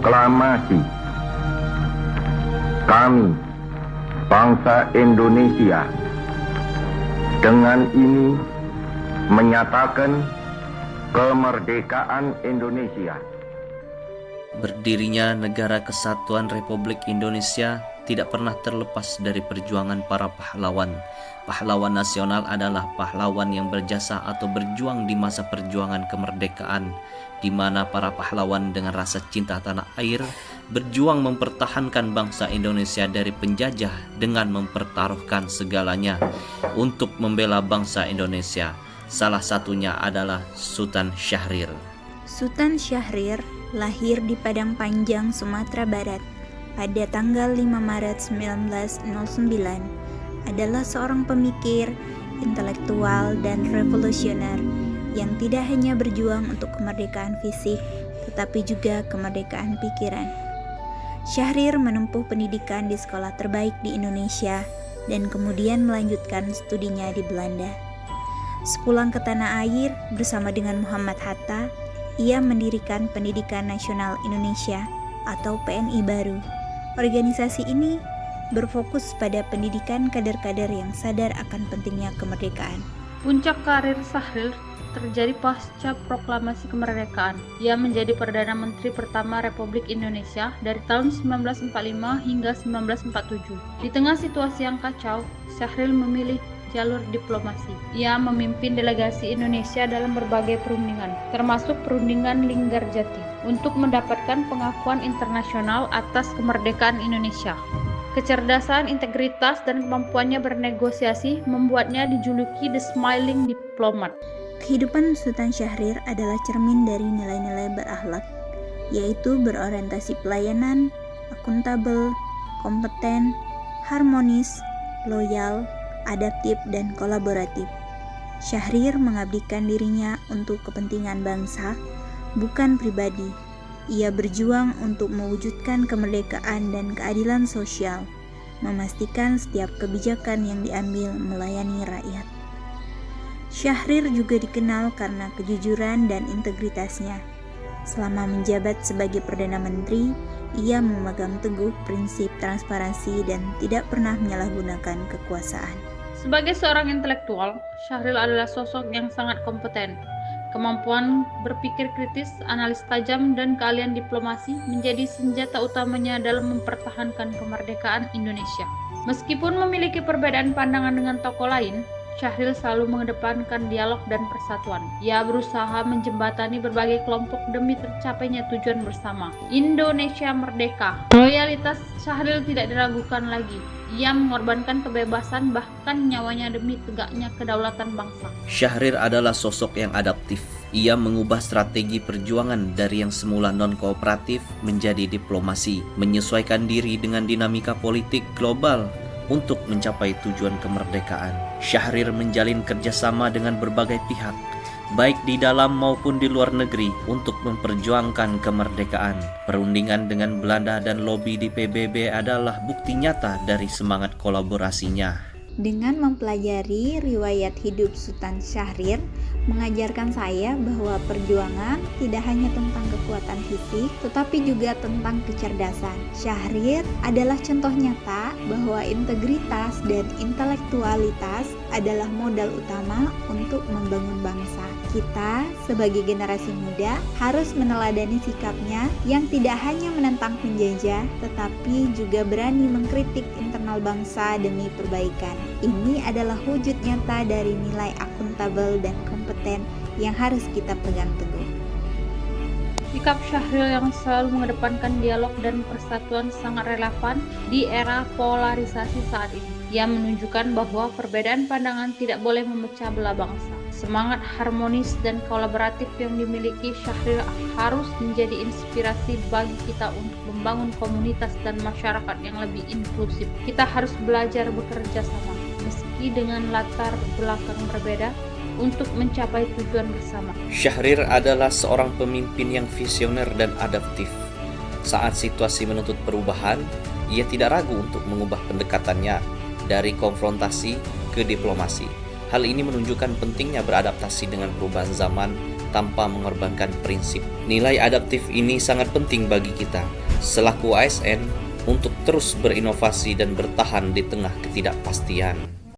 Proklamasi. Kami, bangsa Indonesia, dengan ini menyatakan kemerdekaan Indonesia. Berdirinya Negara Kesatuan Republik Indonesia tidak pernah terlepas dari perjuangan para pahlawan. Pahlawan nasional adalah pahlawan yang berjasa atau berjuang di masa perjuangan kemerdekaan, di mana para pahlawan dengan rasa cinta tanah air berjuang mempertahankan bangsa Indonesia dari penjajah dengan mempertaruhkan segalanya untuk membela bangsa Indonesia. Salah satunya adalah Sultan Syahrir. Sultan Syahrir lahir di Padang Panjang, Sumatera Barat pada tanggal 5 Maret 1909. Adalah seorang pemikir, intelektual, dan revolusioner yang tidak hanya berjuang untuk kemerdekaan fisik, tetapi juga kemerdekaan pikiran. Syahrir menempuh pendidikan di sekolah terbaik di Indonesia dan kemudian melanjutkan studinya di Belanda. Sepulang ke tanah air bersama dengan Muhammad Hatta, ia mendirikan Pendidikan Nasional Indonesia atau PNI baru. Organisasi ini berfokus pada pendidikan kader-kader yang sadar akan pentingnya kemerdekaan. Puncak karir Syahrir terjadi pasca proklamasi kemerdekaan. Ia menjadi Perdana Menteri pertama Republik Indonesia dari tahun 1945 hingga 1947. Di tengah situasi yang kacau, Syahrir memilih jalur diplomasi. Ia memimpin delegasi Indonesia dalam berbagai perundingan, termasuk perundingan Linggarjati, untuk mendapatkan pengakuan internasional atas kemerdekaan Indonesia. Kecerdasan, integritas, dan kemampuannya bernegosiasi membuatnya dijuluki The Smiling Diplomat. Kehidupan Sultan Syahrir adalah cermin dari nilai-nilai berakhlak, yaitu berorientasi pelayanan, akuntabel, kompeten, harmonis, loyal, adaptif, dan kolaboratif. Syahrir mengabdikan dirinya untuk kepentingan bangsa, bukan pribadi. Ia berjuang untuk mewujudkan kemerdekaan dan keadilan sosial, memastikan setiap kebijakan yang diambil melayani rakyat. Syahrir juga dikenal karena kejujuran dan integritasnya. Selama menjabat sebagai Perdana Menteri, ia memegang teguh prinsip transparansi dan tidak pernah menyalahgunakan kekuasaan. Sebagai seorang intelektual, Syahrir adalah sosok yang sangat kompeten. Kemampuan berpikir kritis, analis tajam, dan keahlian diplomasi menjadi senjata utamanya dalam mempertahankan kemerdekaan Indonesia. Meskipun memiliki perbedaan pandangan dengan tokoh lain, Syahrir selalu mengedepankan dialog dan persatuan. Ia berusaha menjembatani berbagai kelompok demi tercapainya tujuan bersama. Indonesia merdeka. Loyalitas Syahrir tidak diragukan lagi. Ia mengorbankan kebebasan bahkan nyawanya demi tegaknya kedaulatan bangsa. Syahrir adalah sosok yang adaptif. Ia mengubah strategi perjuangan dari yang semula non-kooperatif menjadi diplomasi, menyesuaikan diri dengan dinamika politik global untuk mencapai tujuan kemerdekaan. Syahrir menjalin kerjasama dengan berbagai pihak, baik di dalam maupun di luar negeri, untuk memperjuangkan kemerdekaan. Perundingan dengan Belanda dan lobi di PBB adalah bukti nyata dari semangat kolaborasinya. Dengan mempelajari riwayat hidup Sultan Syahrir, mengajarkan saya bahwa perjuangan tidak hanya tentang kekuatan fisik, tetapi juga tentang kecerdasan. Syahrir adalah contoh nyata bahwa integritas dan intelektualitas adalah modal utama untuk membangun bangsa. Kita sebagai generasi muda harus meneladani sikapnya yang tidak hanya menentang penjajah, tetapi juga berani mengkritik internal bangsa demi perbaikan. Ini adalah wujud nyata dari nilai akuntabel dan kompeten yang harus kita pegang teguh. Sikap Syahrir yang selalu mengedepankan dialog dan persatuan sangat relevan di era polarisasi saat ini. Ia menunjukkan bahwa perbedaan pandangan tidak boleh memecah belah bangsa. Semangat harmonis dan kolaboratif yang dimiliki Syahrir harus menjadi inspirasi bagi kita untuk membangun komunitas dan masyarakat yang lebih inklusif. Kita harus belajar bekerja sama, meski dengan latar belakang berbeda, untuk mencapai tujuan bersama. Syahrir adalah seorang pemimpin yang visioner dan adaptif. Saat situasi menuntut perubahan, ia tidak ragu untuk mengubah pendekatannya dari konfrontasi ke diplomasi. Hal ini menunjukkan pentingnya beradaptasi dengan perubahan zaman tanpa mengorbankan prinsip. Nilai adaptif ini sangat penting bagi kita selaku ASN untuk terus berinovasi dan bertahan di tengah ketidakpastian.